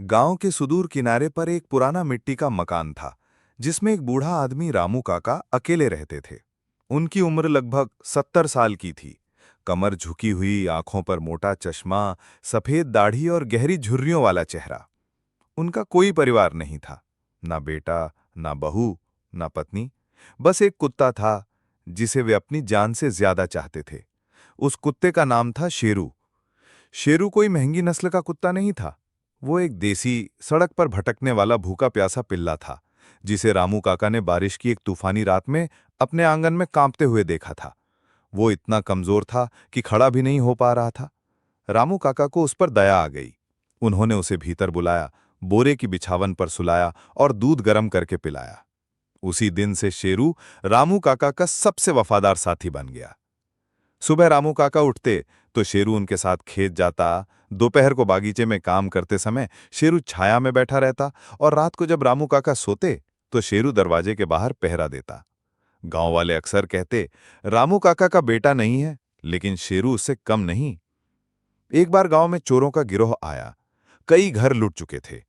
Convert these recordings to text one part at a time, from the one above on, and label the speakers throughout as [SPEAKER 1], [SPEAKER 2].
[SPEAKER 1] गांव के सुदूर किनारे पर एक पुराना मिट्टी का मकान था, जिसमें एक बूढ़ा आदमी रामू काका अकेले रहते थे। उनकी उम्र लगभग 70 साल की थी। कमर झुकी हुई, आंखों पर मोटा चश्मा, सफेद दाढ़ी और गहरी झुर्रियों वाला चेहरा। उनका कोई परिवार नहीं था, ना बेटा, ना बहू, ना पत्नी। बस एक कुत्ता था, जिसे वे अपनी जान से ज्यादा चाहते थे। उस कुत्ते का नाम था शेरू। शेरू कोई महंगी नस्ल का कुत्ता नहीं था। वो एक देसी, सड़क पर भटकने वाला भूखा प्यासा पिल्ला था, जिसे रामू काका ने बारिश की एक तूफानी रात में अपने आंगन में कांपते हुए देखा था। वो इतना कमजोर था कि खड़ा भी नहीं हो पा रहा था। रामू काका को उस पर दया आ गई। उन्होंने उसे भीतर बुलाया, बोरे की बिछावन पर सुलाया और दूध गर्म करके पिलाया। उसी दिन से शेरू रामू काका का सबसे वफादार साथी बन गया। सुबह रामू काका उठते तो शेरू उनके साथ खेत जाता। दोपहर को बागीचे में काम करते समय शेरू छाया में बैठा रहता और रात को जब रामू काका सोते तो शेरू दरवाजे के बाहर पहरा देता। गांव वाले अक्सर कहते, रामू काका का बेटा नहीं है, लेकिन शेरू उससे कम नहीं। एक बार गांव में चोरों का गिरोह आया। कई घर लूट चुके थे।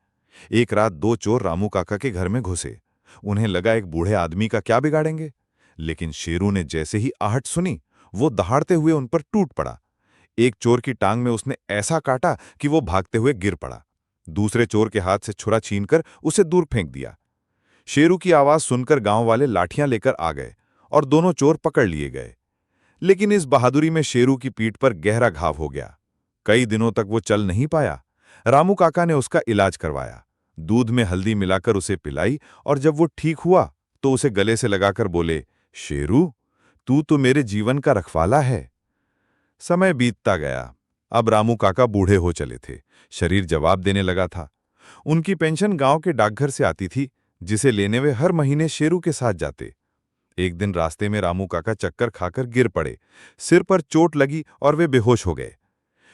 [SPEAKER 1] एक रात दो चोर रामू काका के घर में घुसे। उन्हें लगा एक बूढ़े आदमी का क्या बिगाड़ेंगे, लेकिन शेरू ने जैसे ही आहट सुनी, वो दहाड़ते हुए उन पर टूट पड़ा। एक चोर की टांग में उसने ऐसा काटा कि वो भागते हुए गिर पड़ा। दूसरे चोर के हाथ से छुरा छीनकर उसे दूर फेंक दिया। शेरू की आवाज सुनकर गांव वाले लाठियां लेकर आ गए और दोनों चोर पकड़ लिए गए। लेकिन इस बहादुरी में शेरू की पीठ पर गहरा घाव हो गया। कई दिनों तक वो चल नहीं पाया। रामू काका ने उसका इलाज करवाया, दूध में हल्दी मिलाकर उसे पिलाई और जब वो ठीक हुआ तो उसे गले से लगाकर बोले, शेरू, तू तो मेरे जीवन का रखवाला है। समय बीतता गया। अब रामू काका बूढ़े हो चले थे। शरीर जवाब देने लगा था। उनकी पेंशन गांव के डाकघर से आती थी, जिसे लेने वे हर महीने शेरू के साथ जाते। एक दिन रास्ते में रामू काका चक्कर खाकर गिर पड़े। सिर पर चोट लगी और वे बेहोश हो गए।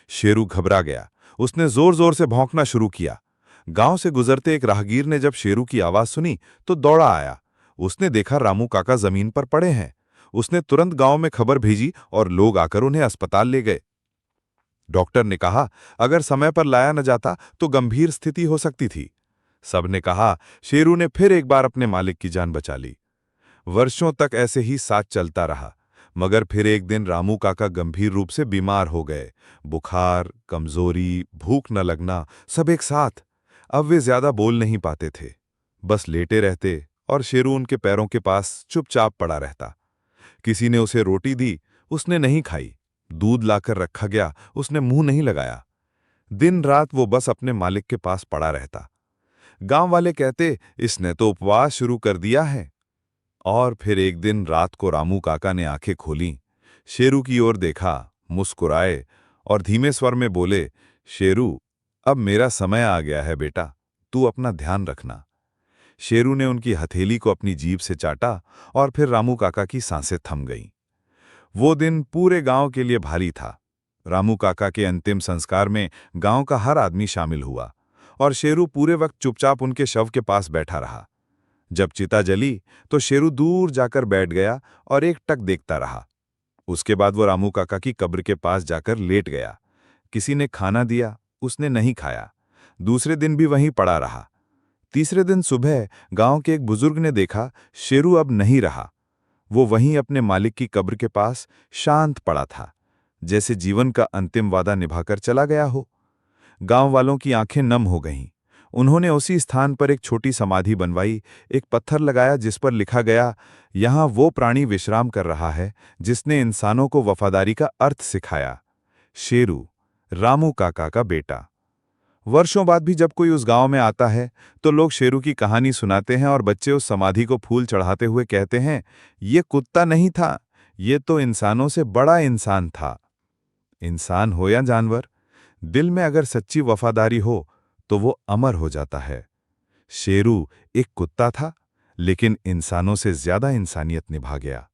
[SPEAKER 1] शेरू घबरा गया। उसने जोर जोर से भौंकना शुरू किया। गांव से गुजरते एक राहगीर ने जब शेरू की आवाज सुनी तो दौड़ा आया। उसने देखा रामू काका जमीन पर पड़े हैं। उसने तुरंत गांव में खबर भेजी और लोग आकर उन्हें अस्पताल ले गए। डॉक्टर ने कहा, अगर समय पर लाया न जाता तो गंभीर स्थिति हो सकती थी। सबने कहा, शेरू ने फिर एक बार अपने मालिक की जान बचा ली। वर्षों तक ऐसे ही साथ चलता रहा, मगर फिर एक दिन रामू काका गंभीर रूप से बीमार हो गए। बुखार, कमजोरी, भूख न लगना, सब एक साथ। अब वे ज्यादा बोल नहीं पाते थे, बस लेटे रहते और शेरू उनके पैरों के पास चुपचाप पड़ा रहता। किसी ने उसे रोटी दी, उसने नहीं खाई। दूध लाकर रखा गया, उसने मुंह नहीं लगाया। दिन रात वो बस अपने मालिक के पास पड़ा रहता। गांव वाले कहते, इसने तो उपवास शुरू कर दिया है। और फिर एक दिन रात को रामू काका ने आंखें खोलीं, शेरू की ओर देखा, मुस्कुराए और धीमे स्वर में बोले, शेरू, अब मेरा समय आ गया है बेटा, तू अपना ध्यान रखना। शेरू ने उनकी हथेली को अपनी जीभ से चाटा और फिर रामू काका की सांसें थम गईं। वो दिन पूरे गांव के लिए भारी था। रामू काका के अंतिम संस्कार में गांव का हर आदमी शामिल हुआ और शेरू पूरे वक्त चुपचाप उनके शव के पास बैठा रहा। जब चिता जली तो शेरू दूर जाकर बैठ गया और एक टक देखता रहा। उसके बाद वो रामू काका की कब्र के पास जाकर लेट गया। किसी ने खाना दिया, उसने नहीं खाया। दूसरे दिन भी वहीं पड़ा रहा। तीसरे दिन सुबह गांव के एक बुजुर्ग ने देखा, शेरू अब नहीं रहा। वो वहीं अपने मालिक की कब्र के पास शांत पड़ा था, जैसे जीवन का अंतिम वादा निभाकर चला गया हो। गांव वालों की आंखें नम हो गईं। उन्होंने उसी स्थान पर एक छोटी समाधि बनवाई, एक पत्थर लगाया जिस पर लिखा गया, यहाँ वो प्राणी विश्राम कर रहा है जिसने इंसानों को वफादारी का अर्थ सिखाया। शेरू, रामू काका का बेटा। वर्षों बाद भी जब कोई उस गांव में आता है तो लोग शेरू की कहानी सुनाते हैं और बच्चे उस समाधि को फूल चढ़ाते हुए कहते हैं, ये कुत्ता नहीं था, ये तो इंसानों से बड़ा इंसान था। इंसान हो या जानवर, दिल में अगर सच्ची वफादारी हो तो वो अमर हो जाता है। शेरू एक कुत्ता था, लेकिन इंसानों से ज्यादा इंसानियत निभा गया।